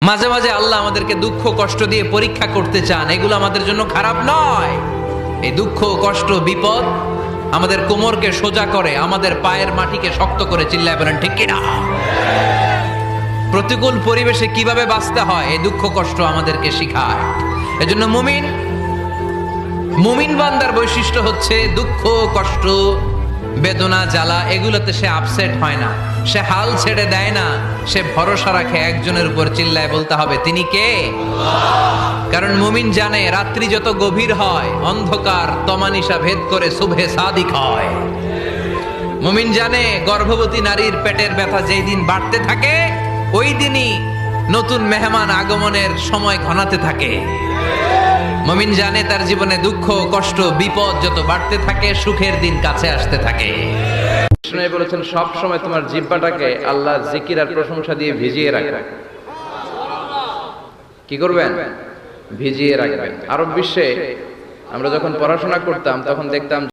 মাঝে মাঝে আল্লাহ আমাদেরকে দুঃখ কষ্ট দিয়ে পরীক্ষা করতে চান, এগুলো আমাদের জন্য খারাপ নয়। এই দুঃখ কষ্ট বিপদ আমাদের কোমরকে সোজা করে, আমাদের পায়ের মাটিকে শক্ত করে, চিল্লায় বলেন ঠিক কিনা? প্রতিকূল পরিবেশে কিভাবে বাঁচতে হয় এই দুঃখ কষ্ট আমাদেরকে শিখায়। এজন্য মুমিন বান্দার বৈশিষ্ট্য হচ্ছে দুঃখ কষ্ট বেদনা জ্বালা এগুলোতে সে আপসেট হয় না, সে হাল ছেড়ে দেয় না, সে ভরসা রাখে একজনের উপর। চিল্লায় বলতে হবে তিনি কে? কারণ মুমিন জানে রাত্রি যত গভীর হয় অন্ধকার তমানিসা ভেদ করে সুবহে সাদিক হয়। মুমিন জানে গর্ভবতী নারীর পেটের ব্যথা যেই দিন বাড়তে থাকে ওই দিনই নতুন মেহমান আগমনের সময় ঘনাতে থাকে। মুমিন জানে তার জীবনে দুঃখ কষ্ট বিপদ যত বাড়তে থাকে সুখের দিন কাছে আসতে থাকে। কৃষ্ণ বলেছেন সব সময় তোমার জিহ্বাটাকে আল্লাহর জিকির আর প্রশংসা দিয়ে ভিজিয়ে রাখো। কি করবেন? ভিজিয়ে রাখবেন। আরব বিশ্বে আমরা যখন পড়াশোনা করতাম তখন দেখতাম